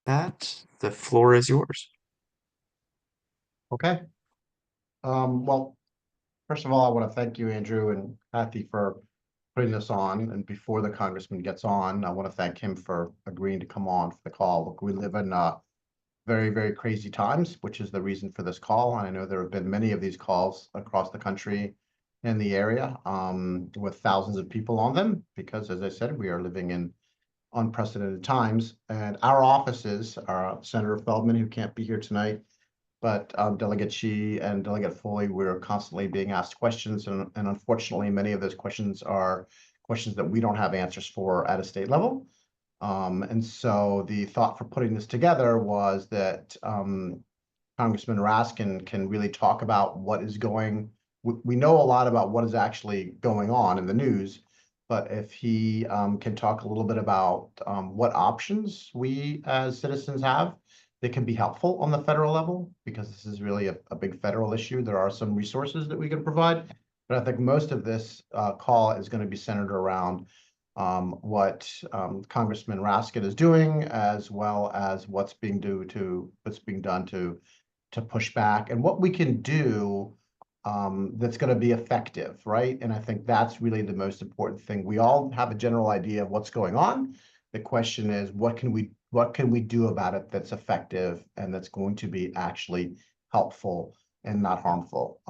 that, the floor is yours. Okay. Well, first of all, I want to thank you, Andrew and Kathy, for putting this on. And before the congressman gets on, I want to thank him for agreeing to come on for the call. Look, we live in very, very crazy times, which is the reason for this call. And I know there have been many of these calls across the country and the area with thousands of people on them, because as I said, we are living in unprecedented times. And our offices, Senator Feldman, who can't be here tonight, but Delegate Shi and Delegate Foley, we're constantly being asked questions, and unfortunately, many of those questions are questions that we don't have answers for at a state level. And so the thought for putting this together was that Congressman Raskin can really talk about what is going. We know a lot about what is actually going on in the news, but if he can talk a little bit about what options we as citizens have that can be helpful on the federal level, because this is really a big federal issue. There are some resources that we can provide, but I think most of this call is going to be centered around what Congressman Raskin is doing, as well as what's being done to push back and what we can do that's going to be effective, right? And I think that's really the most important thing. We all have a general idea of what's going on. The question is, what can we do about it that's effective and that's going to be actually helpful and not harmful?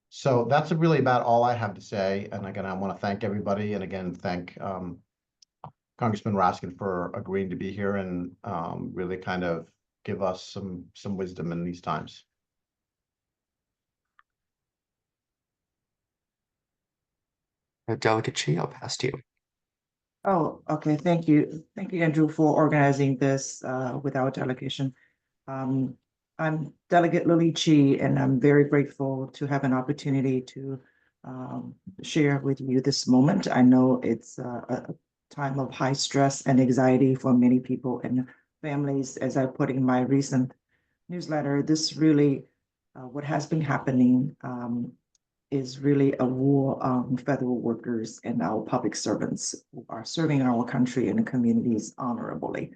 So that's really about all I have to say. And again, I want to thank everybody, and again, thank Congressman Raskin for agreeing to be here and really kind of give us some wisdom in these times. Delegate Shi, I'll pass to you. Oh, okay. Thank you. Thank you, Andrew, for organizing this with our delegation. I'm Delegate Lily Chi, and I'm very grateful to have an opportunity to share with you this moment. I know it's a time of high stress and anxiety for many people and families. As I put in my recent newsletter, this really, what has been happening is really a war on federal workers and our public servants who are serving our country and the communities honorably.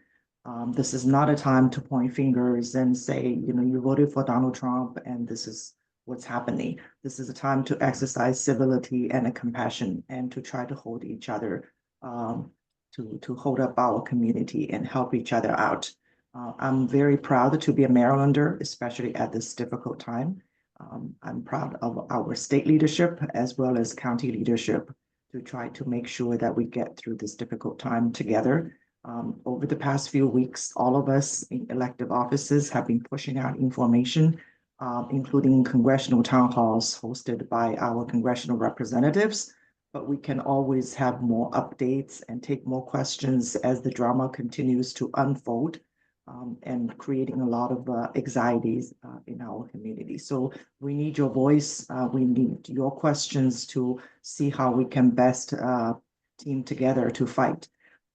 This is not a time to point fingers and say, you voted for Donald Trump and this is what's happening. This is a time to exercise civility and a compassion and to try to hold each other, to hold up our community and help each other out. I'm very proud to be a Marylander, especially at this difficult time. I'm proud of our state leadership as well as county leadership to try to make sure that we get through this difficult time together. Over the past few weeks, all of us in elective offices have been pushing out information, including congressional town halls hosted by our congressional representatives. But we can always have more updates and take more questions as the drama continues to unfold. And creating a lot of anxieties in our community. So we need your voice. We need your questions to see how we can best team together to fight.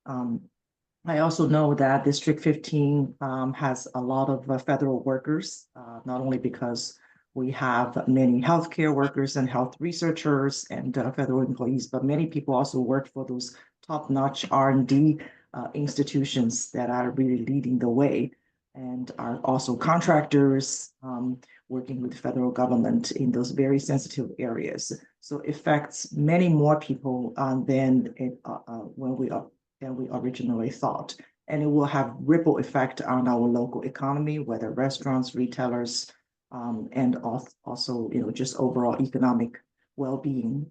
I also know that District 15 has a lot of federal workers, not only because we have many healthcare workers and health researchers and federal employees, but many people also work for those top-notch R&D institutions that are really leading the way and are also contractors working with the federal government in those very sensitive areas. So it affects many more people than we originally thought. And it will have ripple effect on our local economy, whether restaurants, retailers, and also, just overall economic well-being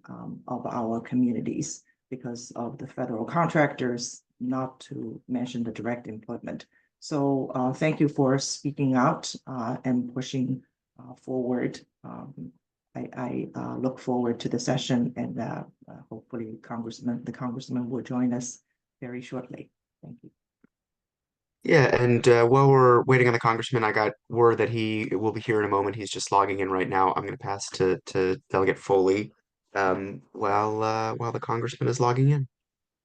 of our communities because of the federal contractors, not to mention the direct employment. So thank you for speaking out and pushing forward. I look forward to the session, and hopefully the congressman will join us very shortly. Thank you. Yeah, and while we're waiting on the congressman, I got word that he will be here in a moment. He's just logging in right now. I'm going to pass to Delegate Foley while the congressman is logging in.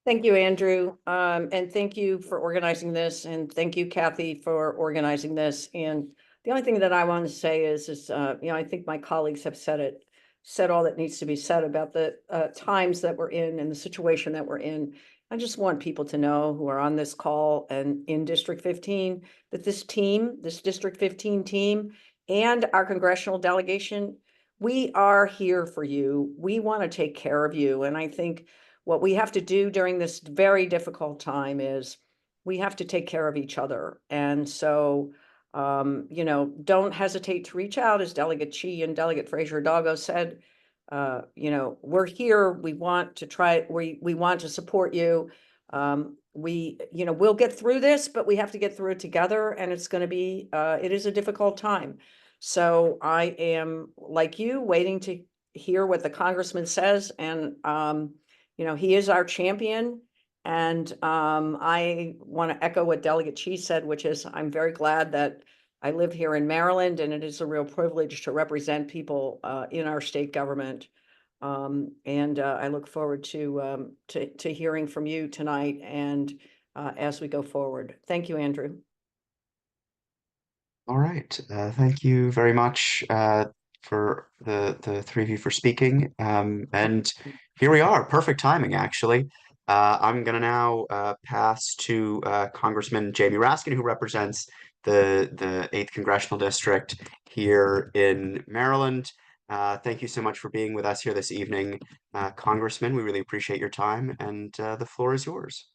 Thank you, Andrew. And thank you for organizing this. And thank you, Kathy, for organizing this. And the only thing that I want to say is I think my colleagues have said all that needs to be said about the times that we're in and the situation that we're in. I just want people to know who are on this call and in District 15, that this team, this District 15 team and our congressional delegation, we are here for you. We want to take care of you. And I think what we have to do during this very difficult time is we have to take care of each other. And so, you know, don't hesitate to reach out, as Delegate Chi and Delegate Frazier-Hidalgo said. You know, we're here. We want to try, we want to support you. You know, we'll get through this, but we have to get through it together, and it's going to be, it is a difficult time. So I am, like you, waiting to hear what the congressman says. And, you know, he is our champion. And I want to echo what Delegate Chi said, which is I'm very glad that I live here in Maryland, and it is a real privilege to represent people in our state government. And I look forward to hearing from you tonight and as we go forward. Thank you, Andrew. All right. Thank you very much for the three of you for speaking. And here we are. Perfect timing, actually. I'm going to now pass to Congressman Jamie Raskin, who represents the 8th Congressional District here in Maryland. Thank you so much for being with us here this evening, Congressman. We really appreciate your time, and the floor is yours.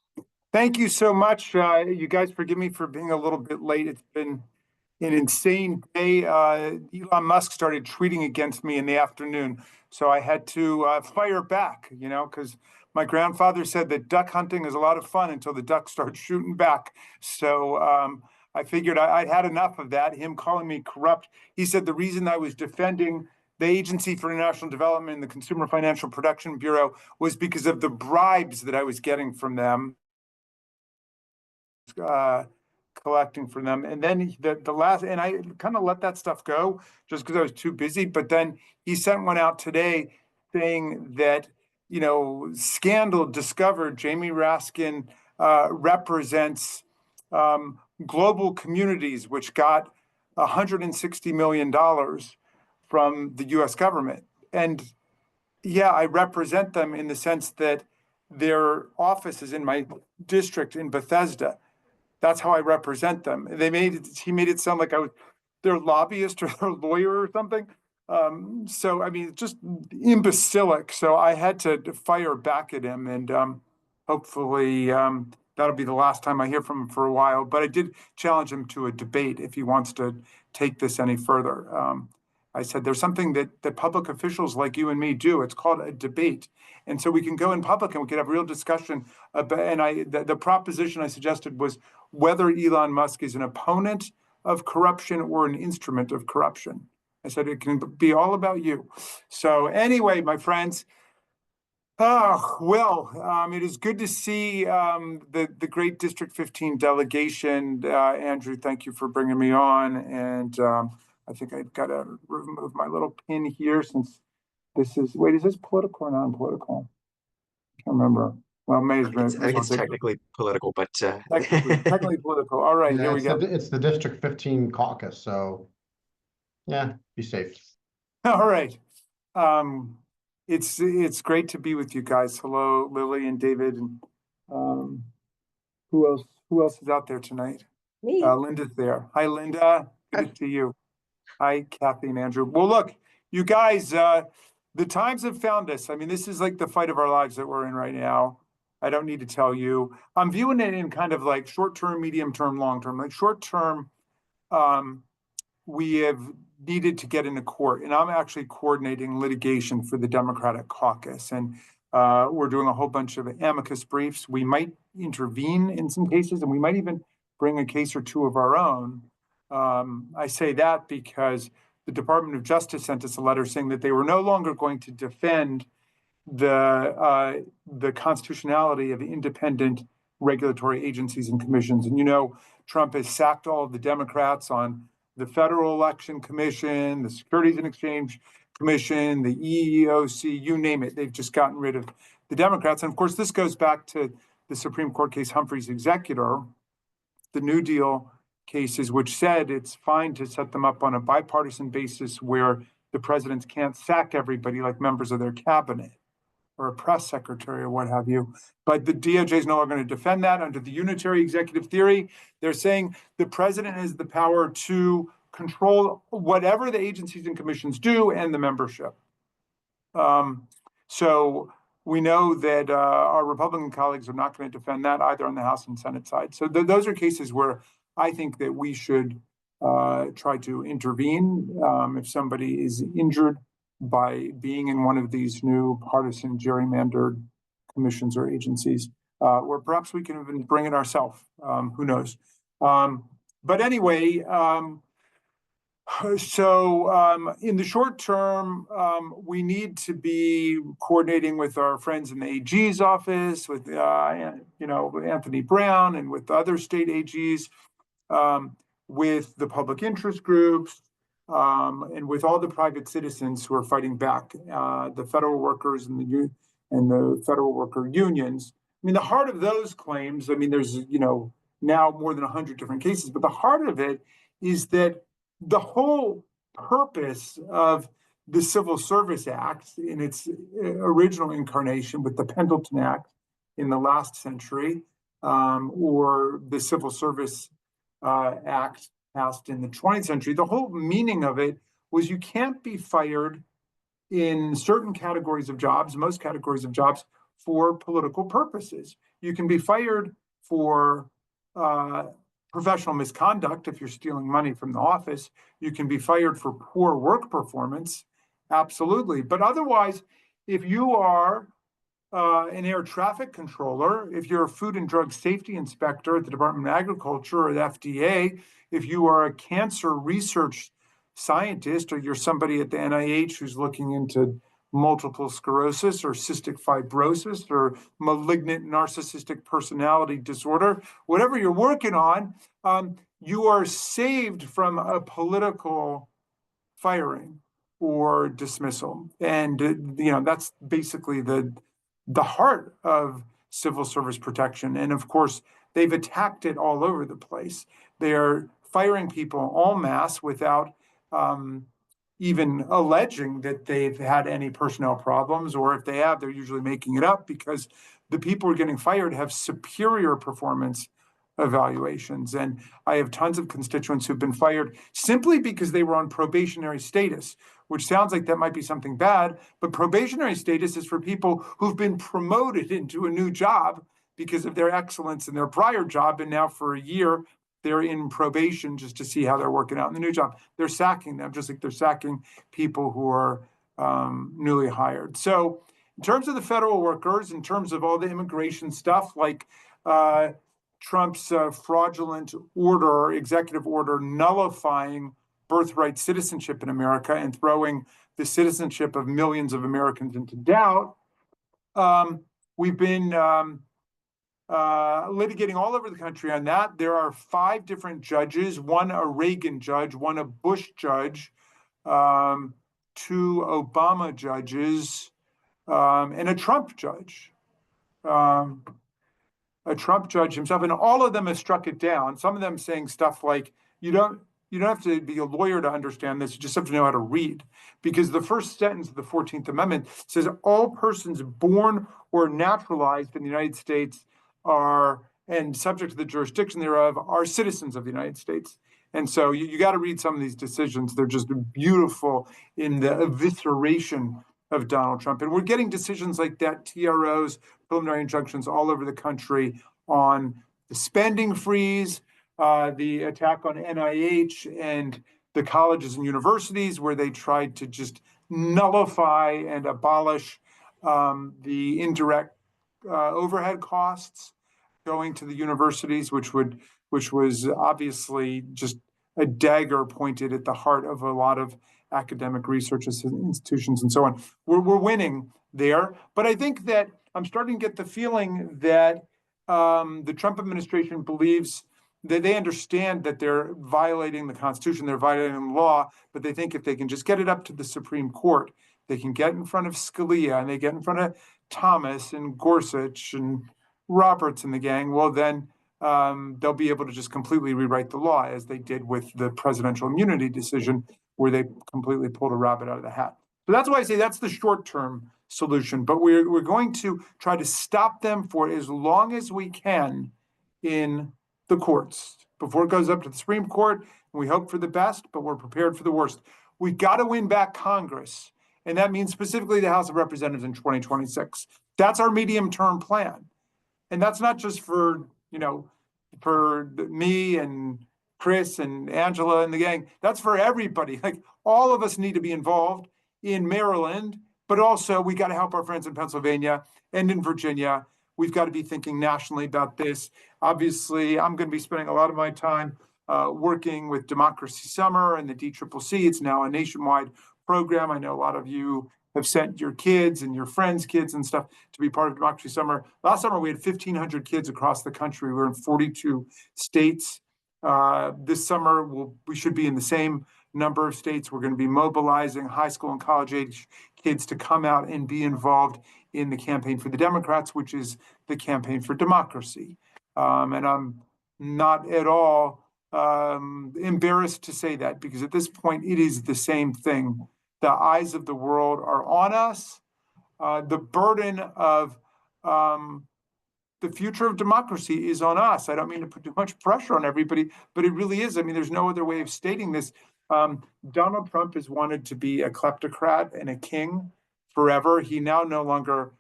Thank you so much. You guys forgive me for being a little bit late. It's been an insane day. Elon Musk started tweeting against me in the afternoon, so I had to fire back, you know, because my grandfather said that duck hunting is a lot of fun until the ducks start shooting back. So I figured I'd had enough of that, him calling me corrupt. He said the reason I was defending the Agency for International Development and the Consumer Financial Protection Bureau was because of the bribes that I was getting from them. Collecting from them. And then the last, and I kind of let that stuff go just because I was too busy. But then he sent one out today saying that, you know, Scandal discovered Jamie Raskin represents global communities, which got $160 million from the US government. And yeah, I represent them in the sense that their office is in my district in Bethesda. That's how I represent them. He made it sound like I was their lobbyist or their lawyer or something. So, I mean, just imbecilic. So I had to fire back at him, and hopefully that'll be the last time I hear from him for a while. But I did challenge him to a debate if he wants to take this any further. I said, there's something that public officials like you and me do. It's called a debate. And so we can go in public and we can have real discussion about, and the proposition I suggested was whether Elon Musk is an opponent of corruption or an instrument of corruption. I said, it can be all about you. So anyway, my friends, it is good to see the great District 15 delegation. Andrew, thank you for bringing me on. And I think I've got to remove my little pin here since this is, wait, is this political or non-political? I can't remember. Well, I think it's technically political, but technically political. All right, Yeah, here we go. It's the District 15 caucus, so yeah, be safe. All right. It's great to be with you guys. Hello, Lily and David. And who else is out there tonight? Me. Linda's there. Hi, Linda. Good to see you. Hi, Kathy and Andrew. Well, look, you guys, the times have found us. I mean, this is like the fight of our lives that we're in right now. I don't need to tell you. I'm viewing it in kind of like short-term, medium-term, long-term. Like short-term, we have needed to get into court, and I'm actually coordinating litigation for the Democratic caucus. And we're doing a whole bunch of amicus briefs. We might intervene in some cases, and we might even bring a case or two of our own. I say that because the Department of Justice sent us a letter saying that they were no longer going to defend the constitutionality of independent regulatory agencies and commissions. And you know, Trump has sacked all of the Democrats on the Federal Election Commission, the Securities and Exchange Commission, the EEOC, you name it. They've just gotten rid of the Democrats. And of course, this goes back to the Supreme Court case Humphrey's Executor, the New Deal cases, which said it's fine to set them up on a bipartisan basis where the presidents can't sack everybody like members of their cabinet. or a press secretary or what have you. But the DOJ is no longer going to defend that under the unitary executive theory. They're saying the president has the power to control whatever the agencies and commissions do and the membership. So we know that our Republican colleagues are not going to defend that either on the House and Senate side. So those are cases where I think that we should try to intervene if somebody is injured by being in one of these new partisan gerrymandered commissions or agencies, or perhaps we can even bring it ourselves. Who knows? But anyway, in the short term, we need to be coordinating with our friends in the AG's office, with Anthony Brown, and with other state AGs, with the public interest groups, and with all the private citizens who are fighting back, the federal workers and the federal worker unions. I mean, the heart of those claims, I mean, there's now more than 100 different cases, but the heart of it is that the whole purpose of the Civil Service Act in its original incarnation with the Pendleton Act in the last century, or the Civil Service Act passed in the 20th century, the whole meaning of it was you can't be fired in certain categories of jobs, most categories of jobs, for political purposes. You can be fired for professional misconduct if you're stealing money from the office. You can be fired for poor work performance, absolutely. But otherwise, if you are an air traffic controller, if you're a food and drug safety inspector at the Department of Agriculture or the FDA, if you are a cancer research scientist, or you're somebody at the NIH who's looking into multiple sclerosis or cystic fibrosis or malignant narcissistic personality disorder, whatever you're working on, you are saved from a political firing or dismissal. And, that's basically the heart of civil service protection. And of course, they've attacked it all over the place. They are firing people en masse without even alleging that they've had any personnel problems, or if they have, they're usually making it up because the people who are getting fired have superior performance evaluations. And I have tons of constituents who've been fired simply because they were on probationary status, which sounds like that might be something bad, but probationary status is for people who've been promoted into a new job because of their excellence in their prior job, and now for a year, they're in probation just to see how they're working out in the new job. They're sacking them, just like they're sacking people who are newly hired. So in terms of the federal workers, in terms of all the immigration stuff, like Trump's fraudulent order, executive order, nullifying birthright citizenship in America and throwing the citizenship of millions of Americans into doubt, we've been litigating all over the country on that. There are 5 different judges, one a Reagan judge, one a Bush judge, 2 Obama judges, and a Trump judge. A Trump judge himself, and all of them have struck it down. Some of them saying stuff like, you don't have to be a lawyer to understand this, you just have to know how to read. Because the first sentence of the 14th Amendment says all persons born or naturalized in the United States are, and subject to the jurisdiction thereof, are citizens of the United States. And so you got to read some of these decisions. They're just beautiful in the evisceration of Donald Trump. And we're getting decisions like that, TROs, preliminary injunctions all over the country on the spending freeze, the attack on NIH and the colleges and universities, where they tried to just nullify and abolish the indirect overhead costs going to the universities, which was obviously just a dagger pointed at the heart of a lot of academic research institutions and so on. We're winning there, but I think that I'm starting to get the feeling that the Trump administration believes that they understand that they're violating the Constitution, they're violating the law, but they think if they can just get it up to the Supreme Court, they can get in front of Scalia and they get in front of Thomas and Gorsuch and Roberts and the gang, well, then they'll be able to just completely rewrite the law, as they did with the presidential immunity decision, where they completely pulled a rabbit out of the hat. So that's why I say that's the short-term solution, but we're going to try to stop them for as long as we can in the courts before it goes up to the Supreme Court. We hope for the best, but we're prepared for the worst. We got to win back Congress, and that means specifically the House of Representatives in 2026. That's our medium-term plan, and that's not just for me and Chris and Angela and the gang. That's for everybody. Like, all of us need to be involved in Maryland, but also we got to help our friends in Pennsylvania and in Virginia. We've got to be thinking nationally about this. Obviously, I'm going to be spending a lot of my time working with Democracy Summer and the DCCC. It's now a nationwide program. I know a lot of you have sent your kids and your friends' kids and stuff to be part of Democracy Summer. Last summer, we had 1,500 kids across the country. We're in 42 states. This summer, we should be in the same number of states. We're going to be mobilizing high school and college age kids to come out and be involved in the campaign for the Democrats, which is the campaign for democracy. And I'm not at all embarrassed to say that, because at this point, it is the same thing. The eyes of the world are on us. The burden of the future of democracy is on us. I don't mean to put too much pressure on everybody, but it really is. I mean, there's no other way of stating this. Donald Trump has wanted to be a kleptocrat and a king forever. He now no longer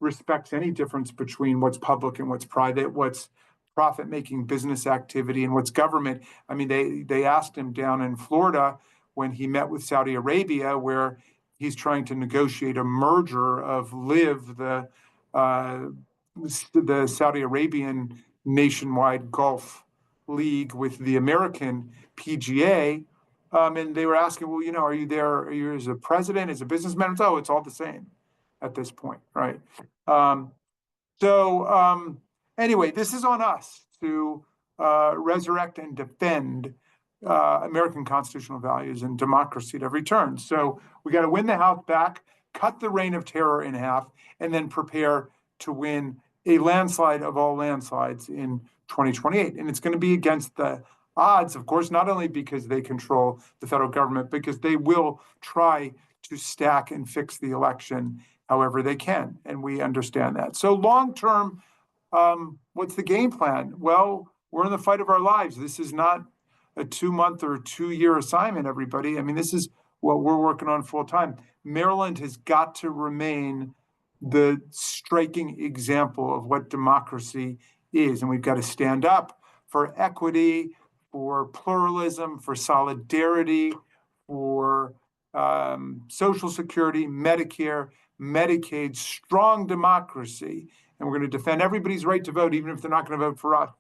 respects any difference between what's public and what's private, what's profit-making business activity and what's government. I mean, they asked him down in Florida when he met with Saudi Arabia, where he's trying to negotiate a merger of LIV, the Saudi Arabian nationwide golf league, with the American PGA. And they were asking, well, are you there? Are you as a president, as a businessman? Oh, it's all the same at this point, right? Anyway, this is on us to resurrect and defend American constitutional values and democracy at every turn. So we got to win the House back, cut the reign of terror in half, and then prepare to win a landslide of all landslides in 2028. And it's going to be against the odds, of course, not only because they control the federal government, because they will try to stack and fix the election however they can. And we understand that. So long term, what's the game plan? Well, we're in the fight of our lives. This is not a 2-month or 2-year assignment, everybody. I mean, this is what we're working on full time. Maryland has got to remain the striking example of what democracy is. And we've got to stand up for equity, for pluralism, for solidarity, for Social Security, Medicare, Medicaid, strong democracy. And we're going to defend everybody's right to vote, even if they're not going to vote for us.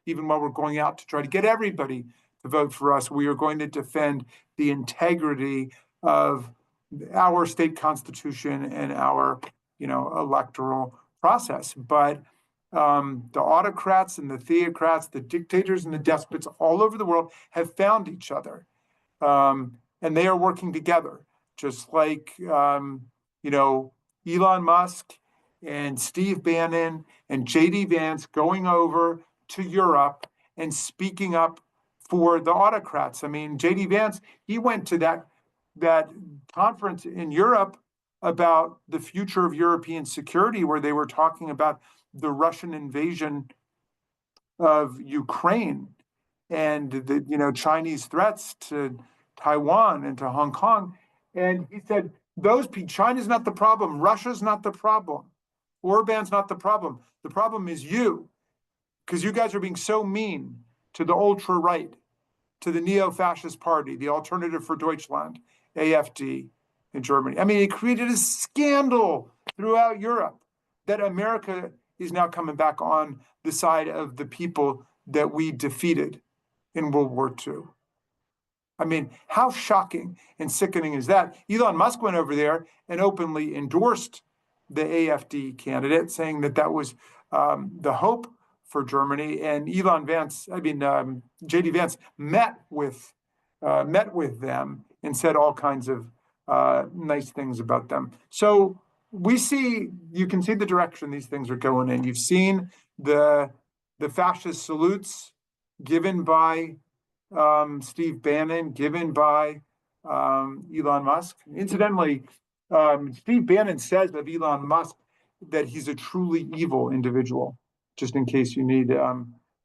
Even while we're going out to try to get everybody to vote for us, we are going to defend the integrity of our state constitution and our, electoral process. But the autocrats and the theocrats, the dictators and the despots all over the world have found each other, and they are working together, just like Elon Musk and Steve Bannon and JD Vance going over to Europe and speaking up for the autocrats. I mean, JD Vance, he went to that conference in Europe about the future of European security, where they were talking about the Russian invasion of Ukraine and the Chinese threats to Taiwan and to Hong Kong. And he said, China's not the problem. Russia's not the problem. Orban's not the problem. The problem is you, because you guys are being so mean to the ultra-right, to the neo-fascist party, the Alternative for Deutschland, AfD, in Germany. I mean, it created a scandal throughout Europe that America is now coming back on the side of the people that we defeated in World War II. I mean, how shocking and sickening is that? Elon Musk went over there and openly endorsed the AfD candidate, saying that was the hope for Germany. And JD Vance met with them and said all kinds of nice things about them. So you can see the direction these things are going in. You've seen the fascist salutes given by Steve Bannon, given by Elon Musk. Incidentally, Steve Bannon says of Elon Musk that he's a truly evil individual, just in case you need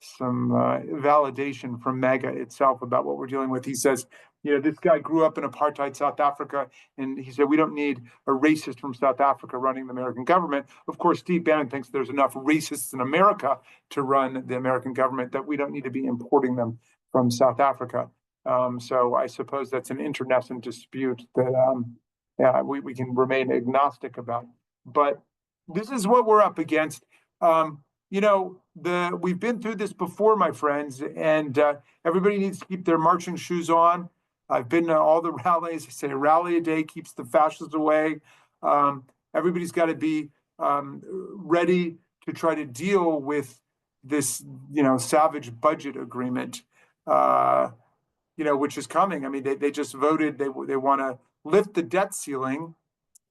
some validation from MAGA itself about what we're dealing with. He says, this guy grew up in apartheid South Africa, and he said, we don't need a racist from South Africa running the American government. Of course, Steve Bannon thinks there's enough racists in America to run the American government, that we don't need to be importing them from South Africa. So I suppose that's an internecine dispute that we can remain agnostic about. But this is what we're up against. We've been through this before, my friends, and everybody needs to keep their marching shoes on. I've been to all the rallies. I say a rally a day keeps the fascists away. Everybody's got to be ready to try to deal with this, savage budget agreement, which is coming. I mean, they just voted. They want to lift the debt ceiling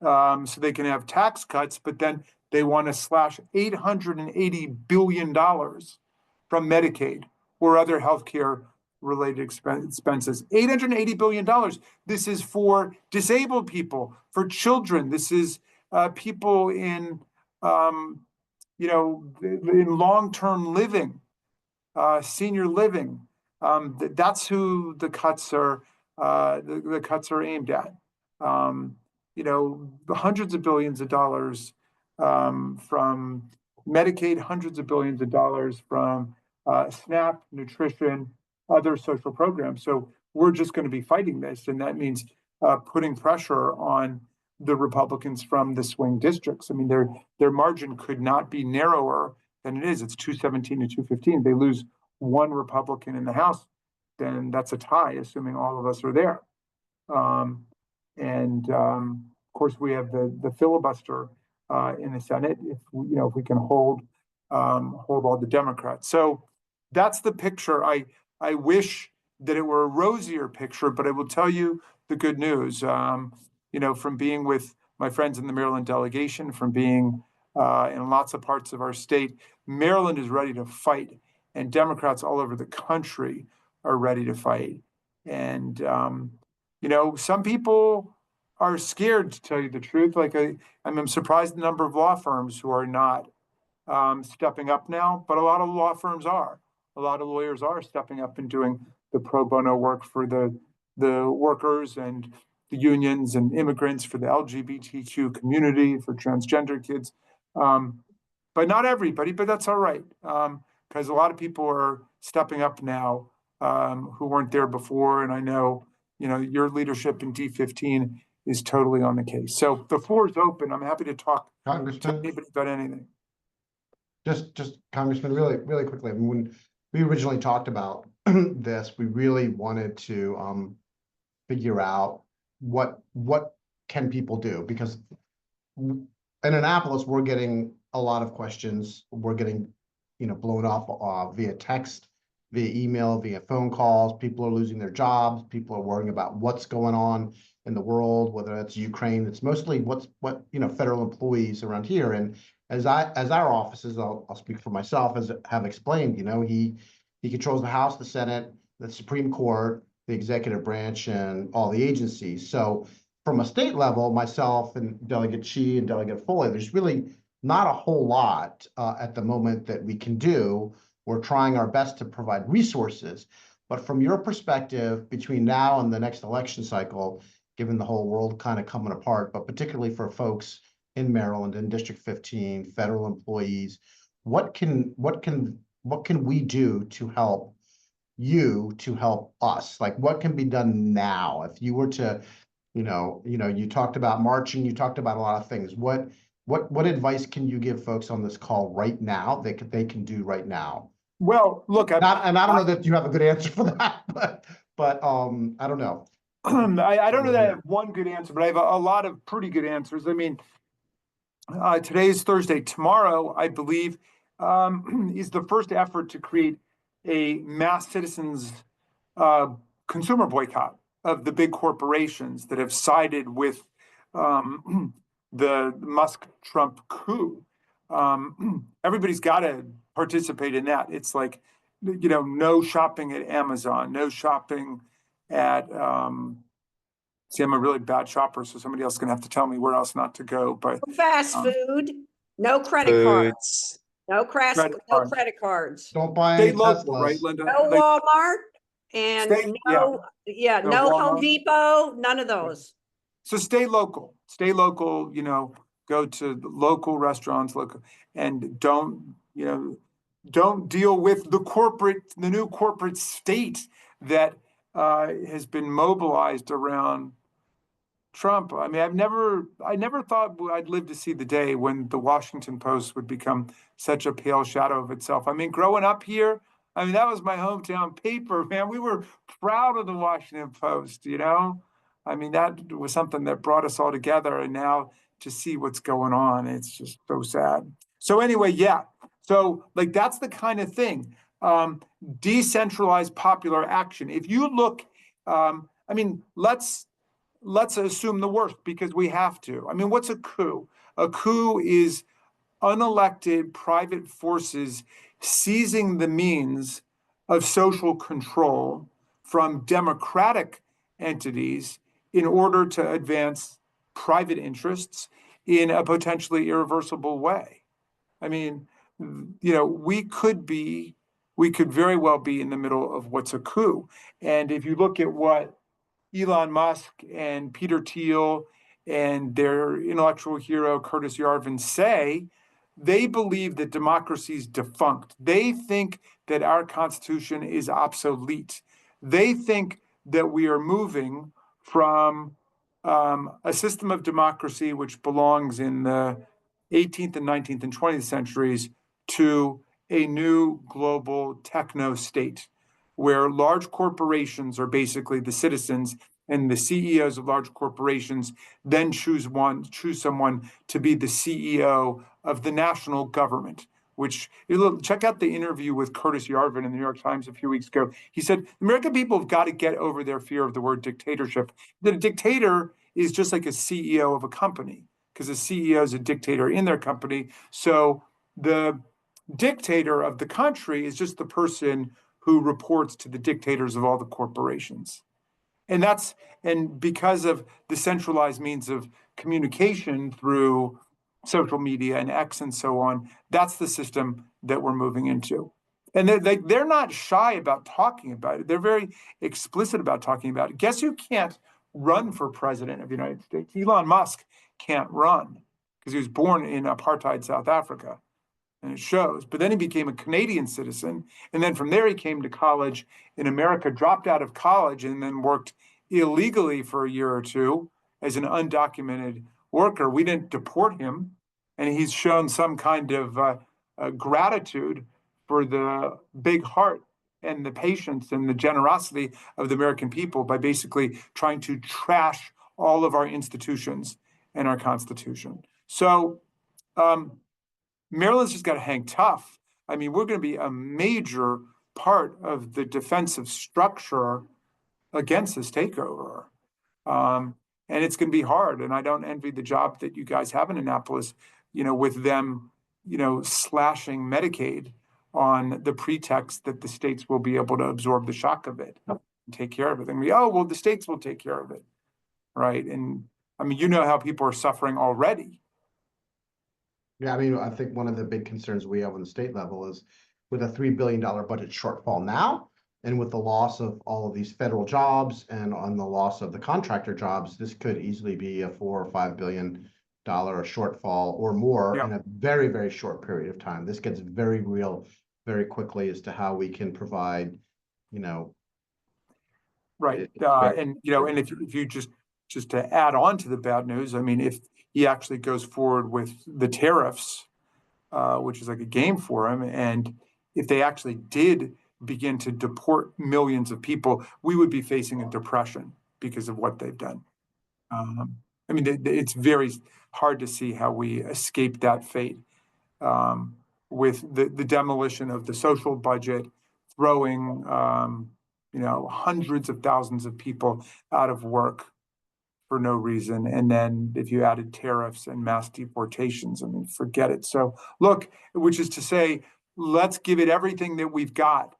so they can have tax cuts, but then they want to slash $880 billion from Medicaid or other healthcare related expenses. $880 billion. This is for disabled people, for children. This is people in long-term living, senior living. That's who the cuts are. The cuts are aimed at. The hundreds of billions of dollars from Medicaid, hundreds of billions of dollars from SNAP, nutrition, other social programs. So we're just going to be fighting this, and that means putting pressure on the Republicans from the swing districts. I mean, their margin could not be narrower than it is. It's 217 to 215. They lose one Republican in the House, then that's a tie, assuming all of us are there. Of course, we have the filibuster in the Senate if we can hold all the Democrats. So that's the picture. I wish that it were a rosier picture, but I will tell you the good news. From being with my friends in the Maryland delegation, from being in lots of parts of our state, Maryland is ready to fight, and Democrats all over the country are ready to fight. And some people are scared, to tell you the truth. Like I'm surprised the number of law firms who are not stepping up now, but a lot of law firms are. A lot of lawyers are stepping up and doing the pro bono work for the workers and the unions and immigrants, for the LGBTQ community, for transgender kids. But not everybody, but that's all right. Because a lot of people are stepping up now who weren't there before. And I know, your leadership in D15 is totally on the case. So the floor is open. I'm happy to talk to anybody about anything. Just Congressman, really, really quickly. I mean, when we originally talked about this, we really wanted to figure out what can people do, because in Annapolis, we're getting a lot of questions. We're getting, blown off via text, via email, via phone calls. People are losing their jobs. People are worrying about what's going on in the world, whether it's Ukraine. It's mostly what federal employees around here. And as our offices, I'll speak for myself, have explained, he controls the House, the Senate, the Supreme Court, the executive branch, and all the agencies. So from a state level, myself and Delegate Chi and Delegate Foley, there's really not a whole lot at the moment that we can do. We're trying our best to provide resources. But from your perspective, between now and the next election cycle, given the whole world kind of coming apart, but particularly for folks in Maryland, in District 15, federal employees, what can we do to help you, to help us? Like, what can be done now? If you were to, you talked about marching, you talked about a lot of things. What advice can you give folks on this call right now that they can do right now? Well, look, I don't know that you have a good answer for that, but I don't know. I don't know that I have one good answer, but I have a lot of pretty good answers. I mean, today is Thursday. Tomorrow, I believe, is the first effort to create a mass citizens consumer boycott of the big corporations that have sided with the Musk-Trump coup. Everybody's got to participate in that. It's like, no shopping at Amazon, no shopping at See, I'm a really bad shopper, so somebody else is gonna have to tell me where else not to go, but Fast Um, food, no credit cards, Foods. no Credit no cards. credit cards. Don't buy stay any local, right, Teslas. Linda? No Like, Walmart and yeah. No no Home Walmart. Depot, none of those. So stay local, you know, go to the local restaurants, local, and don't deal with the new corporate state that has been mobilized around Trump. I mean, I never thought I'd live to see the day when the Washington Post would become such a pale shadow of itself. I mean, growing up here, I mean, that was my hometown paper, man. We were proud of the Washington Post, you know? I mean, that was something that brought us all together. And now to see what's going on, it's just so sad. So anyway, yeah. So like, that's the kind of thing. Decentralized popular action. If you look, I mean, let's assume the worst because we have to. I mean, what's a coup? A coup is unelected private forces seizing the means of social control from democratic entities in order to advance private interests in a potentially irreversible way. I mean, you know, we could very well be in the middle of what's a coup. And if you look at what Elon Musk and Peter Thiel and their intellectual hero Curtis Yarvin say, they believe that democracy is defunct. They think that our Constitution is obsolete. They think that we are moving from a system of democracy which belongs in the 18th and 19th and 20th centuries to a new global techno state where large corporations are basically the citizens and the CEOs of large corporations then choose someone to be the CEO of the national government, which check out the interview with Curtis Yarvin in the New York Times a few weeks ago. He said, American people have got to get over their fear of the word dictatorship. That a dictator is just like a CEO of a company because a CEO is a dictator in their company. So the dictator of the country is just the person who reports to the dictators of all the corporations. And because of the centralized means of communication through social media and X and so on, that's the system that we're moving into. And they're not shy about talking about it. They're very explicit about talking about it. Guess who can't run for president of the United States? Elon Musk can't run because he was born in apartheid South Africa. And it shows. But then he became a Canadian citizen. And then from there, he came to college in America, dropped out of college, and then worked illegally for a year or two as an undocumented worker. We didn't deport him. And he's shown some kind of gratitude for the big heart and the patience and the generosity of the American people by basically trying to trash all of our institutions and our Constitution. So, Maryland's just got to hang tough. I mean, we're going to be a major part of the defensive structure against this takeover. And it's going to be hard. And I don't envy the job that you guys have in Annapolis, you know, with them, you know, slashing Medicaid on the pretext that the states will be able to absorb the shock of it and take care of it. And well, the states will take care of it. Right. And I mean, you know how people are suffering already. Yeah, I mean, I think one of the big concerns we have on the state level is with a $3 billion budget shortfall now, and with the loss of all of these federal jobs and on the loss of the contractor jobs, this could easily be a $4 or $5 billion shortfall or more in a very, very short period of time. This gets very real very quickly as to how we can provide, you know. Right. And, you know, and if you just to add on to the bad news, I mean, if he actually goes forward with the tariffs, which is like a game for him, and if they actually did begin to deport millions of people, we would be facing a depression because of what they've done. I mean, it's very hard to see how we escape that fate with the demolition of the social budget, throwing, you know, hundreds of thousands of people out of work for no reason. And then if you added tariffs and mass deportations, I mean, forget it. So look, which is to say, let's give it everything that we've got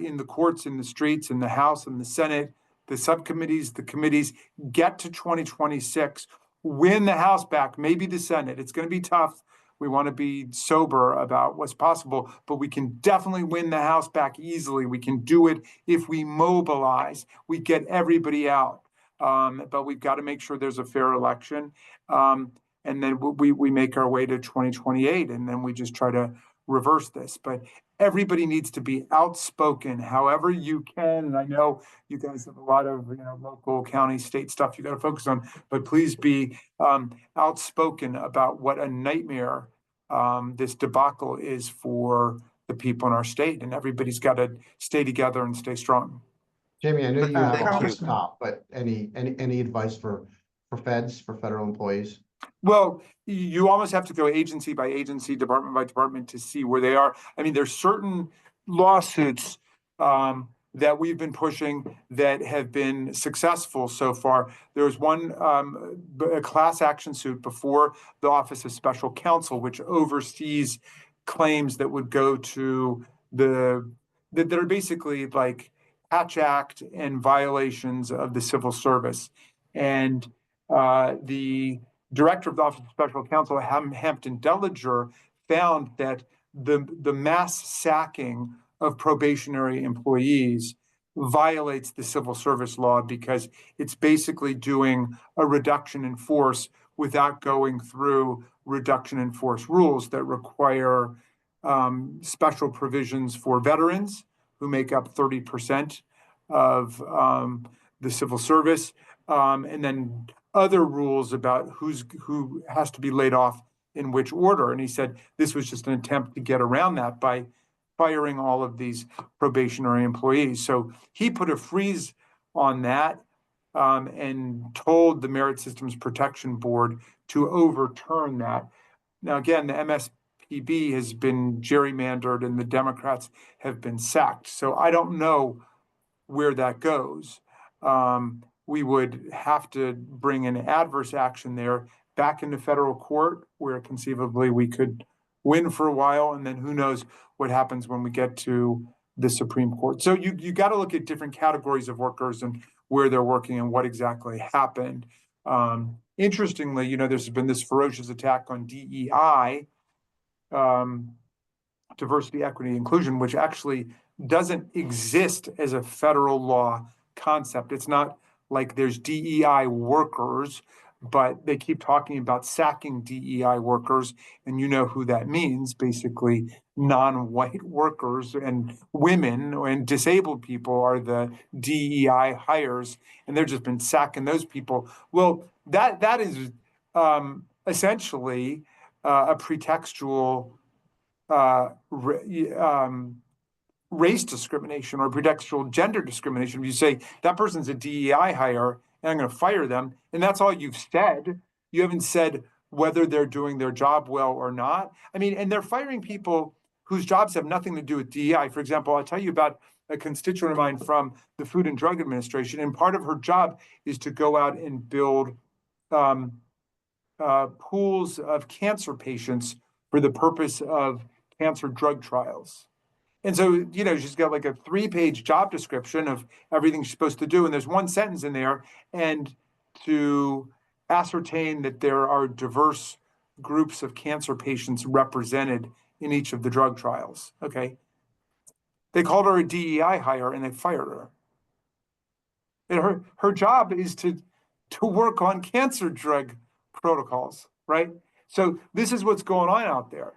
in the courts, in the streets, in the House, and the Senate, the subcommittees, the committees, get to 2026, win the House back, maybe the Senate. It's going to be tough. We want to be sober about what's possible, but we can definitely win the House back easily. We can do it if we mobilize, we get everybody out. But we've got to make sure there's a fair election. And then we make our way to 2028, and then we just try to reverse this. But everybody needs to be outspoken however you can. And I know you guys have a lot of local, county, state stuff you got to focus on, but please be outspoken about what a nightmare this debacle is for the people in our state. And everybody's got to stay together and stay strong. Jamie, I know you have Thank off you. the top, but any advice for federal employees? Well, you almost have to go agency by agency, department by department to see where they are. I mean, there's certain lawsuits that we've been pushing that have been successful so far. There was one a class action suit before the Office of Special Counsel, which oversees claims that would go to that are basically like Hatch Act and violations of the civil service. And the director of the Office of Special Counsel, Hampton Dellinger, found that the mass sacking of probationary employees violates the civil service law because it's basically doing a reduction in force without going through reduction in force rules that require special provisions for veterans who make up 30% of the civil service, and then other rules about who has to be laid off in which order. And he said this was just an attempt to get around that by firing all of these probationary employees. So he put a freeze on that and told the Merit Systems Protection Board to overturn that. Now, again, the MSPB has been gerrymandered and the Democrats have been sacked. So I don't know where that goes. We would have to bring an adverse action there back into federal court where conceivably we could win for a while. And then who knows what happens when we get to the Supreme Court. So you got to look at different categories of workers and where they're working and what exactly happened. Interestingly, there's been this ferocious attack on DEI, diversity, equity, inclusion, which actually doesn't exist as a federal law concept. It's not like there's DEI workers, but they keep talking about sacking DEI workers, and you know who that means, basically non-white workers and women and disabled people are the DEI hires, and they've just been sacking those people. Well, that is essentially a pretextual race discrimination or pretextual gender discrimination. If you say that person's a DEI hire and I'm going to fire them, and that's all you've said, you haven't said whether they're doing their job well or not. I mean, and they're firing people whose jobs have nothing to do with DEI. For example, I'll tell you about a constituent of mine from the Food and Drug Administration, and part of her job is to go out and build pools of cancer patients for the purpose of cancer drug trials. And so, she's got like a 3-page job description of everything she's supposed to do. And there's one sentence in there, and to ascertain that there are diverse groups of cancer patients represented in each of the drug trials. Okay. They called her a DEI hire and they fired her. And her job is to work on cancer drug protocols, right? So this is what's going on out there.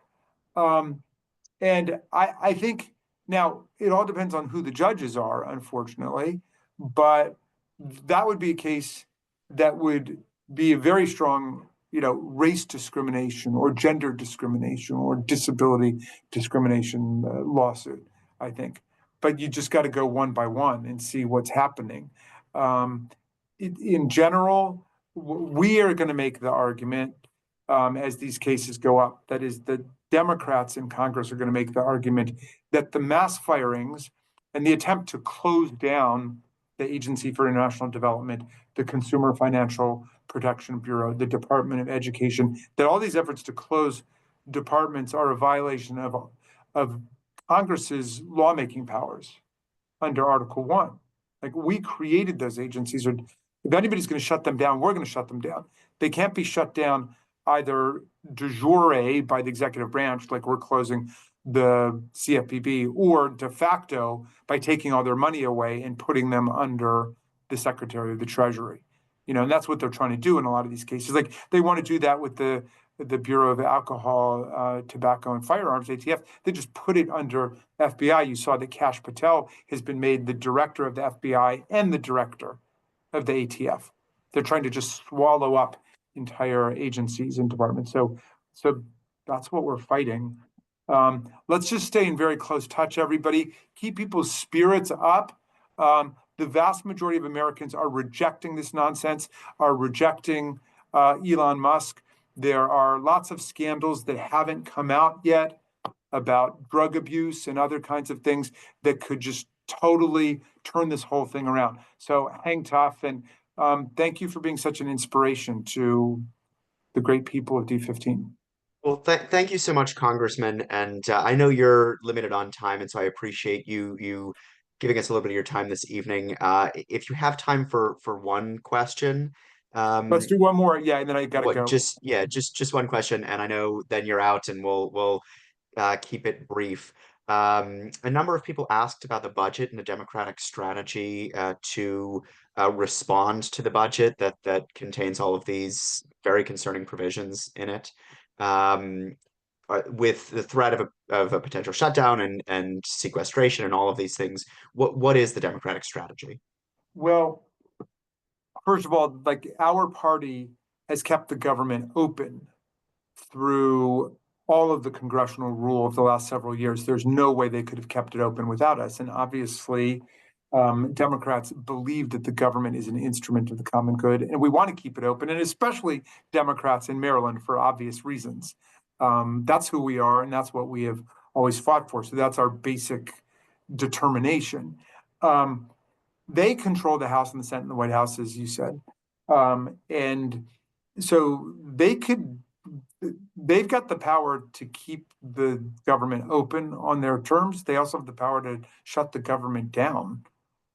And I think now it all depends on who the judges are, unfortunately, but that would be a case that would be a very strong, race discrimination or gender discrimination or disability discrimination lawsuit, I think. But you just got to go one by one and see what's happening. In general, we are going to make the argument as these cases go up. That is, the Democrats in Congress are going to make the argument that the mass firings and the attempt to close down the Agency for International Development, the Consumer Financial Protection Bureau, the Department of Education, that all these efforts to close departments are a violation of Congress's lawmaking powers under Article 1. Like, we created those agencies, or if anybody's going to shut them down, we're going to shut them down. They can't be shut down either de jure by the executive branch, like we're closing the CFPB, or de facto by taking all their money away and putting them under the Secretary of the Treasury. And that's what they're trying to do in a lot of these cases. Like, they want to do that with the Bureau of Alcohol, Tobacco, and Firearms, ATF. They just put it under FBI. You saw that Kash Patel has been made the director of the FBI and the director of the ATF. They're trying to just swallow up entire agencies and departments. So that's what we're fighting. Let's just stay in very close touch, everybody. Keep people's spirits up. The vast majority of Americans are rejecting this nonsense, are rejecting Elon Musk. There are lots of scandals that haven't come out yet about drug abuse and other kinds of things that could just totally turn this whole thing around. So hang tough, and thank you for being such an inspiration to the great people of D15. Well, thank you so much, Congressman. And I know you're limited on time, and so I appreciate you giving us a little bit of your time this evening. If you have time for one question, Let's do one more, yeah, and then I gotta go. Just one question, and I know then you're out, and we'll keep it brief. A number of people asked about the budget and the Democratic strategy to respond to the budget that contains all of these very concerning provisions in it, with the threat of a potential shutdown and sequestration and all of these things. What is the Democratic strategy? Well, first of all, like, our party has kept the government open through all of the congressional rule of the last several years. There's no way they could have kept it open without us. And obviously, Democrats believe that the government is an instrument of the common good, and we want to keep it open, and especially Democrats in Maryland, for obvious reasons. That's who we are, and that's what we have always fought for. So that's our basic determination. They control the House and the Senate and the White House, as you said. And so they've got the power to keep the government open on their terms. They also have the power to shut the government down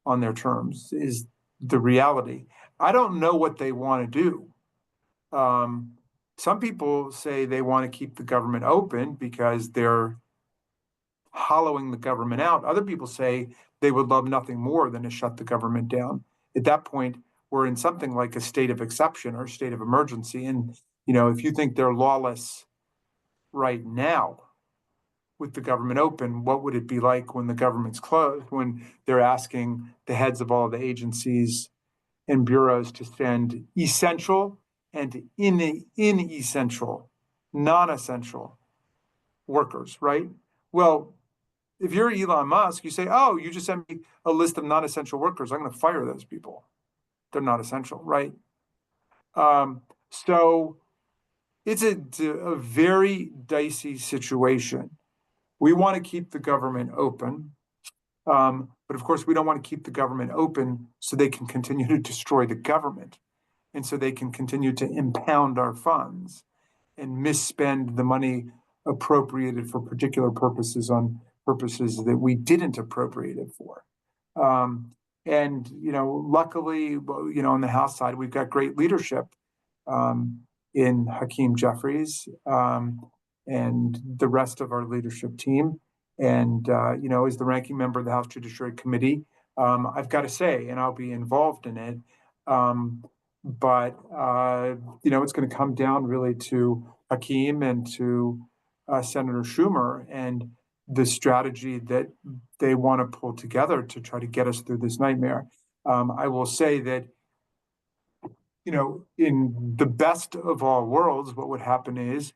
on their terms, is the reality. I don't know what they want to do. Some people say they want to keep the government open because they're hollowing the government out. Other people say they would love nothing more than to shut the government down. At that point, we're in something like a state of exception or state of emergency. And, if you think they're lawless right now with the government open, what would it be like when the government's closed, when they're asking the heads of all the agencies and bureaus to send essential and inessential, non-essential workers, right? Well, if you're Elon Musk, you say, oh, you just sent me a list of non-essential workers. I'm going to fire those people. They're not essential, right? So it's a very dicey situation. We want to keep the government open. But of course, we don't want to keep the government open so they can continue to destroy the government, and so they can continue to impound our funds and misspend the money appropriated for particular purposes on purposes that we didn't appropriate it for. And, luckily, on the House side, we've got great leadership in Hakeem Jeffries and the rest of our leadership team. And, as the ranking member of the House Judiciary Committee, I've got to say, and I'll be involved in it, but it's going to come down really to Hakeem and to Senator Schumer and the strategy that they want to pull together to try to get us through this nightmare. I will say that, in the best of all worlds, what would happen is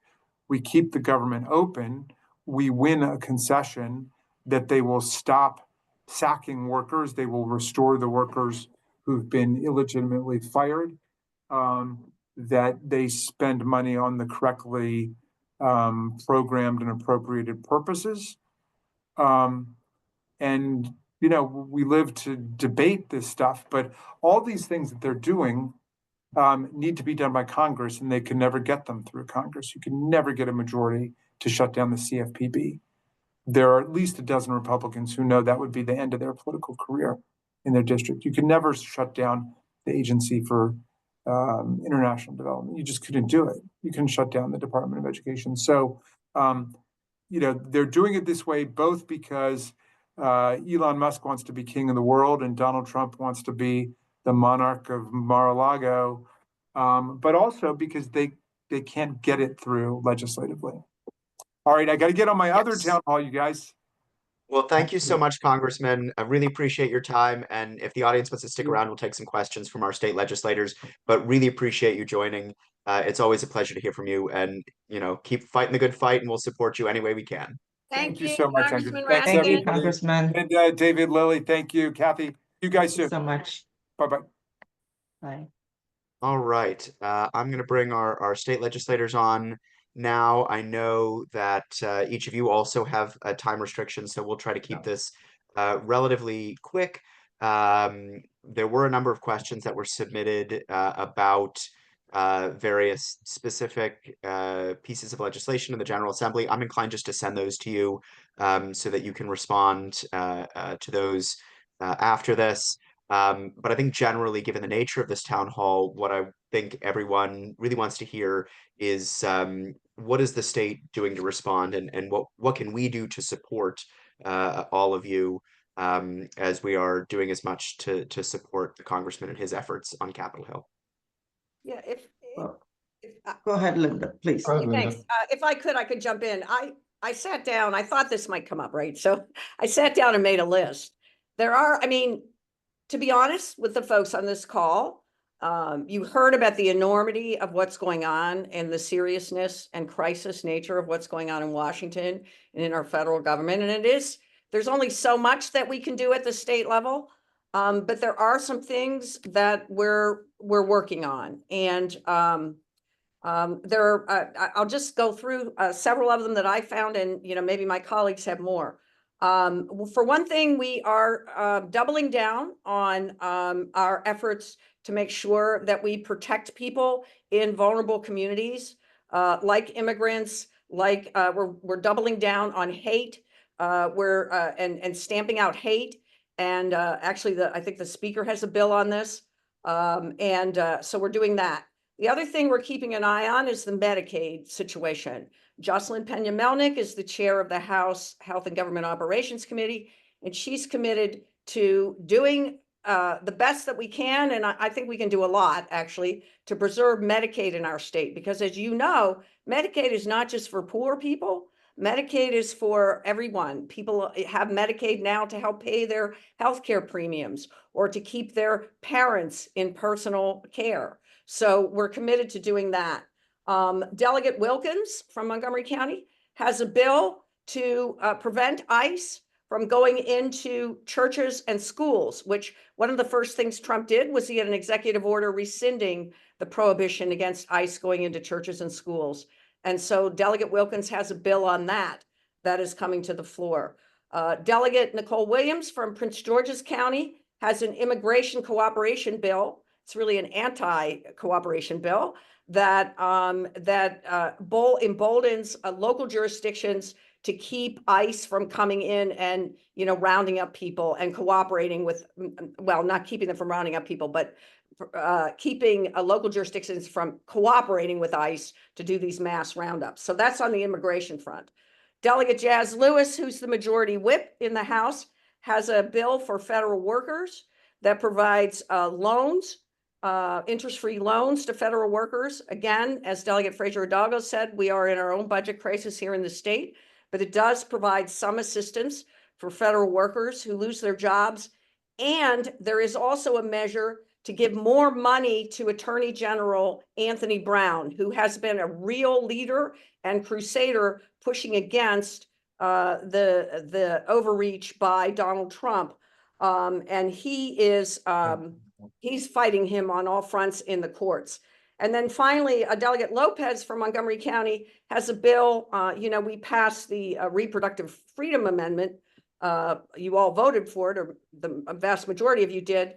we keep the government open, we win a concession that they will stop sacking workers, they will restore the workers who've been illegitimately fired, that they spend money on the correctly programmed and appropriated purposes. And, we live to debate this stuff, but all these things that they're doing need to be done by Congress, and they can never get them through Congress. You can never get a majority to shut down the CFPB. There are at least a dozen Republicans who know that would be the end of their political career. in their district. You could never shut down the Agency for International Development. You just couldn't do it. You couldn't shut down the Department of Education. So, they're doing it this way both because Elon Musk wants to be king of the world and Donald Trump wants to be the monarch of Mar-a-Lago, but also because they can't get it through legislatively. All right, I got to get on my other town hall, you guys. Well, thank you so much, Congressman. I really appreciate your time. And if the audience wants to stick around, we'll take some questions from our state legislators, but really appreciate you joining. It's always a pleasure to hear from you, and, keep fighting the good fight, and we'll support you any way we can. Thank you so much, Andrew. Congressman Thanks, Thank you, Raskin. Congressman. And David, Lily, thank you. Kathy, you guys Thank you soon. so much. Bye-bye. Bye. All right. I'm going to bring our state legislators on now. I know that each of you also have a time restriction, so we'll try to keep this relatively quick. There were a number of questions that were submitted about various specific pieces of legislation in the General Assembly. I'm inclined just to send those to you so that you can respond to those after this. But I think generally, given the nature of this town hall, what I think everyone really wants to hear is what is the state doing to respond, and what can we do to support all of you as we are doing as much to support the congressman and his efforts on Capitol Hill. Yeah, Well, Go ahead, Linda, please. Go ahead, Linda. thanks. If I could jump in. I sat down, I thought this might come up, right? So I sat down and made a list. To be honest with the folks on this call, you heard about the enormity of what's going on and the seriousness and crisis nature of what's going on in Washington and in our federal government. And there's only so much that we can do at the state level. But there are some things that we're working on. And I'll just go through several of them that I found, and maybe my colleagues have more. For one thing, we are doubling down on our efforts to make sure that we protect people in vulnerable communities, like immigrants, like we're doubling down on hate, and stamping out hate. And actually, I think the speaker has a bill on this. So we're doing that. The other thing we're keeping an eye on is the Medicaid situation. Jocelyn Pena-Melnick is the chair of the House Health and Government Operations Committee, and she's committed to doing the best that we can, and I think we can do a lot, actually, to preserve Medicaid in our state. Because as you know, Medicaid is not just for poor people. Medicaid is for everyone. People have Medicaid now to help pay their healthcare premiums or to keep their parents in personal care. So we're committed to doing that. Delegate Wilkins from Montgomery County has a bill to prevent ICE from going into churches and schools, which one of the first things Trump did was he had an executive order rescinding the prohibition against ICE going into churches and schools. And so Delegate Wilkins has a bill on that is coming to the floor. Delegate Nicole Williams from Prince George's County has an immigration cooperation bill. It's really an anti-cooperation bill that emboldens local jurisdictions to keep ICE from coming in and rounding up people and cooperating with, well, not keeping them from rounding up people, but keeping local jurisdictions from cooperating with ICE to do these mass roundups. So that's on the immigration front. Delegate Jazz Lewis, who's the majority whip in the House, has a bill for federal workers that provides loans, interest-free loans to federal workers. Again, as Delegate Fraser Hidalgo said, we are in our own budget crisis here in the state, but it does provide some assistance for federal workers who lose their jobs. And there is also a measure to give more money to Attorney General Anthony Brown, who has been a real leader and crusader pushing against the overreach by Donald Trump. And he is he's fighting him on all fronts in the courts. And then finally, Delegate Lopez from Montgomery County has a bill. We passed the Reproductive Freedom Amendment. You all voted for it, or the vast majority of you did,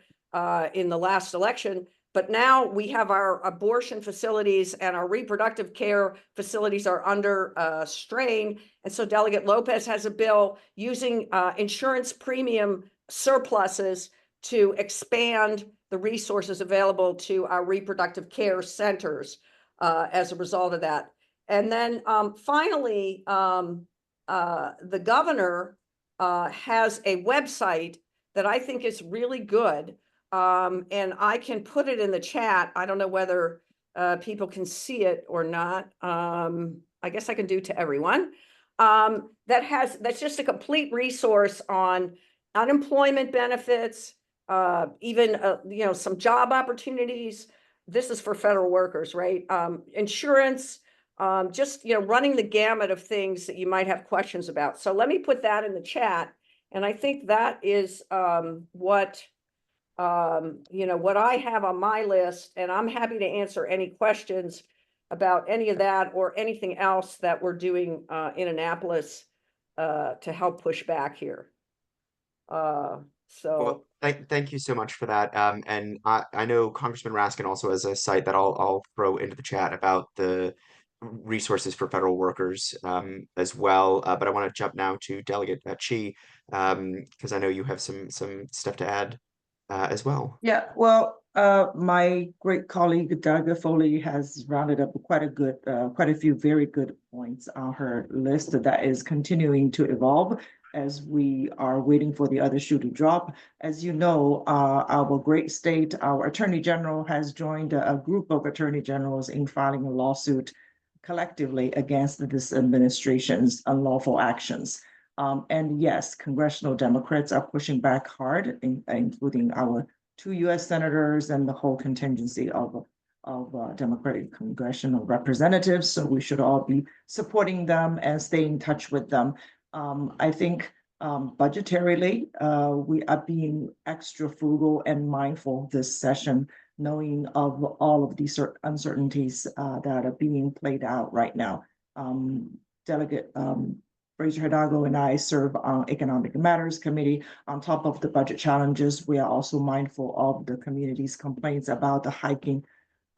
in the last election. But now we have our abortion facilities and our reproductive care facilities are under strain. And so Delegate Lopez has a bill using insurance premium surpluses to expand the resources available to our reproductive care centers as a result of that. And then finally, the governor has a website that I think is really good. And I can put it in the chat. I don't know whether people can see it or not. I guess I can do to everyone. That's just a complete resource on unemployment benefits, even some job opportunities. This is for federal workers, right? Insurance, just running the gamut of things that you might have questions about. So let me put that in the chat. And I think that is what I have on my list, and I'm happy to answer any questions about any of that or anything else that we're doing in Annapolis to help push back here. Well, thank you so much for that. And I know Congressman Raskin also has a site that I'll throw into the chat about the resources for federal workers as well. But I want to jump now to Delegate Chi because I know you have some stuff to add as well. Yeah, well, my great colleague Delegate Foley has rounded up quite a few very good points on her list that is continuing to evolve as we are waiting for the other shoe to drop. As you know, our great state, our Attorney General has joined a group of Attorney Generals in filing a lawsuit collectively against this administration's unlawful actions. And yes, congressional Democrats are pushing back hard, including our 2 U.S. senators and the whole contingency of Democratic congressional representatives. So we should all be supporting them and stay in touch with them. I think budgetarily, we are being extra frugal and mindful this session, knowing of all of these uncertainties that are being played out right now. Delegate Fraser Hidalgo and I serve on Economic Matters Committee. On top of the budget challenges, we are also mindful of the community's complaints about the hiking,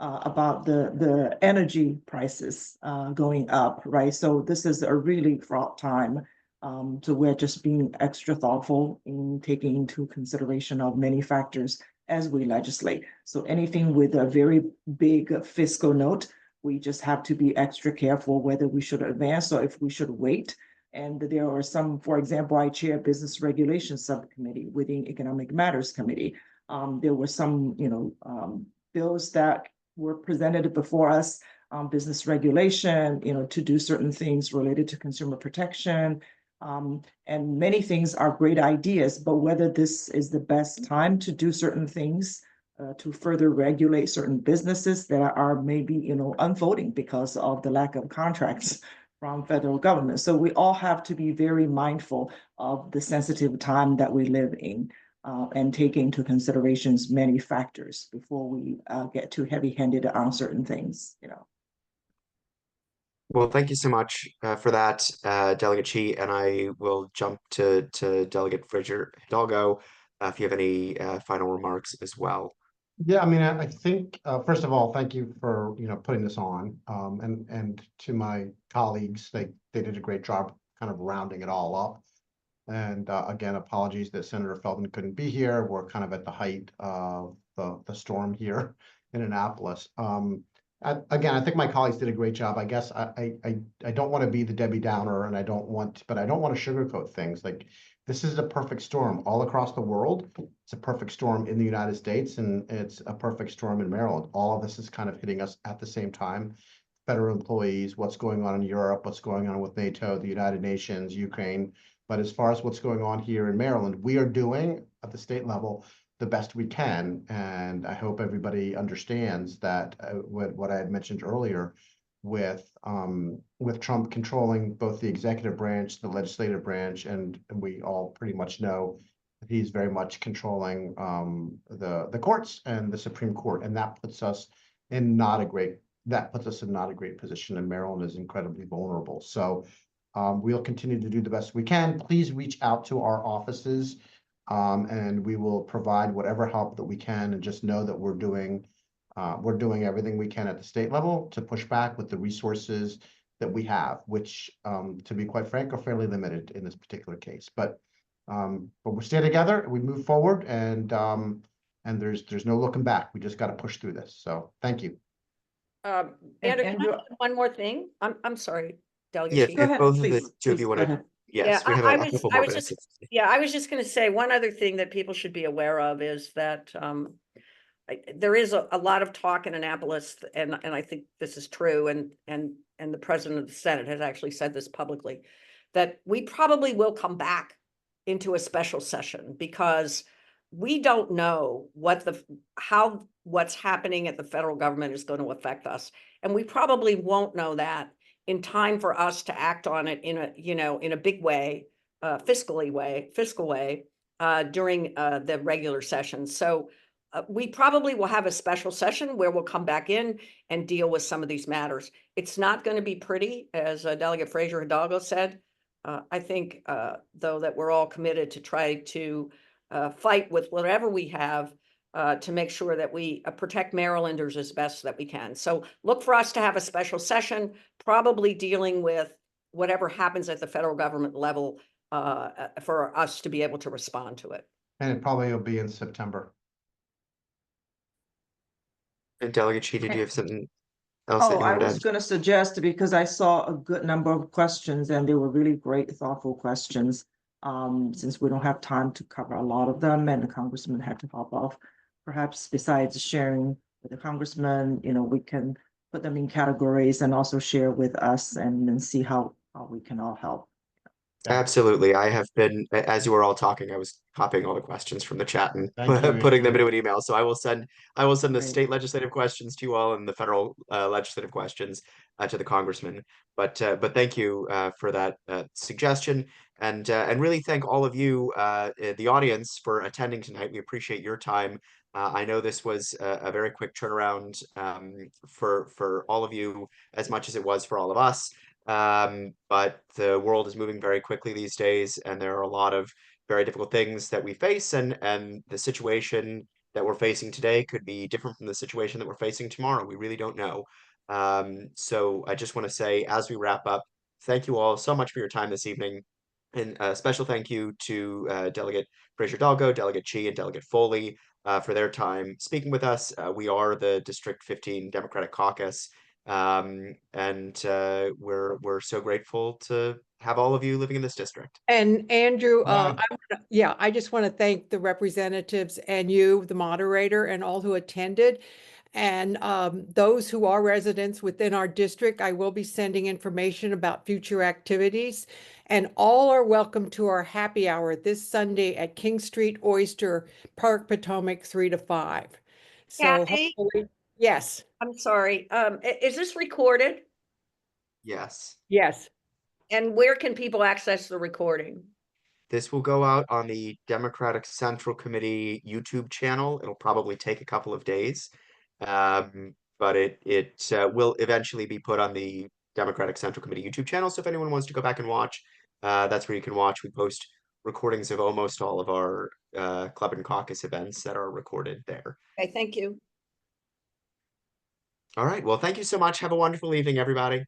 about the energy prices going up, right? So this is a really fraught time. So we're just being extra thoughtful in taking into consideration of many factors as we legislate. So anything with a very big fiscal note, we just have to be extra careful whether we should advance or if we should wait. And there are some, for example, I chair Business Regulations Subcommittee within Economic Matters Committee. There were some, bills that were presented before us on business regulation, to do certain things related to consumer protection. And many things are great ideas, but whether this is the best time to do certain things to further regulate certain businesses that are maybe, unfolding because of the lack of contracts from federal government. So we all have to be very mindful of the sensitive time that we live in and take into considerations many factors before we get too heavy-handed on certain things, Well, thank you so much for that, Delegate Chi, and I will jump to Delegate Fraser Hidalgo if you have any final remarks as well. Yeah, I mean, I think first of all, thank you for putting this on, and to my colleagues, they did a great job kind of rounding it all up. And again, apologies that Senator Feldman couldn't be here. We're kind of at the height of the storm here in Annapolis. Again, I think my colleagues did a great job. I guess I don't want to be the Debbie Downer, and I don't want to sugarcoat things. Like, this is a perfect storm all across the world. It's a perfect storm in the United States, and it's a perfect storm in Maryland. All of this is kind of hitting us at the same time. Federal employees, what's going on in Europe, what's going on with NATO, the United Nations, Ukraine. But as far as what's going on here in Maryland, we are doing at the state level the best we can. And I hope everybody understands that what I had mentioned earlier with Trump controlling both the executive branch, the legislative branch, and we all pretty much know that he's very much controlling the courts and the Supreme Court. And that puts us in not a great position, and Maryland is incredibly vulnerable. So we'll continue to do the best we can. Please reach out to our offices, and we will provide whatever help that we can. And just know that we're doing everything we can at the state level to push back with the resources that we have, which, to be quite frank, are fairly limited in this particular case. But But we stay together, we move forward, and there's no looking back. We just got to push through this. So thank you. And Andrew, can I Andrew- add one more thing? I'm sorry, Delegate Yeah, Chief. Go if ahead, both of the please, two of you please, go want to, ahead. yes, we have I a was, couple I more was minutes. just, yeah, I was just gonna say, one other thing that people should be aware of is that, there is a lot of talk in Annapolis, and I think this is true, and the president of the Senate has actually said this publicly, that we probably will come back into a special session because we don't know how what's happening at the federal government is going to affect us. And we probably won't know that in time for us to act on it in a big way, fiscal way, during the regular session. So we probably will have a special session where we'll come back in and deal with some of these matters. It's not going to be pretty, as Delegate Frazier Hidalgo said. I think, though, that we're all committed to try to fight with whatever we have to make sure that we protect Marylanders as best that we can. So look for us to have a special session, probably dealing with whatever happens at the federal government level for us to be able to respond to it. And it probably will be in September. And Delegate Chi, did you have something else that Oh, you I wanted to was add? gonna suggest, because I saw a good number of questions and they were really great, thoughtful questions. Since we don't have time to cover a lot of them and the congressman had to hop off, perhaps besides sharing with the congressman, we can put them in categories and also share with us and then see how we can all help. Absolutely. I have been, as you were all talking, I was copying all the questions from the chat and Thank you, putting them Andrew. into an email. So I will send the Great. state legislative questions to you all and the federal legislative questions to the congressman. But thank you for that suggestion, and really thank all of you, the audience, for attending tonight. We appreciate your time. I know this was a very quick turnaround for all of you, as much as it was for all of us. But the world is moving very quickly these days, and there are a lot of very difficult things that we face, and the situation that we're facing today could be different from the situation that we're facing tomorrow. We really don't know. So I just want to say, as we wrap up, thank you all so much for your time this evening. And a special thank you to Delegate Frazier Hidalgo, Delegate Chi, and Delegate Foley for their time speaking with us. We are the District 15 Democratic Caucus. And we're so grateful to have all of you living in this district. And Andrew, Bye. I just want to thank the representatives and you, the moderator, and all who attended. And those who are residents within our district, I will be sending information about future activities. And all are welcome to our happy hour this Sunday at King Street Oyster, Park Potomac, 3 to 5. So Kathy? hopefully, yes, I'm sorry. Is this recorded? Yes. yes. And where can people access the recording? This will go out on the Democratic Central Committee YouTube channel. It'll probably take a couple of days. But it will eventually be put on the Democratic Central Committee YouTube channel. So if anyone wants to go back and watch, that's where you can watch. We post recordings of almost all of our club and caucus events that are recorded there. Okay, thank you. All right. Well, thank you so much. Have a wonderful evening, everybody.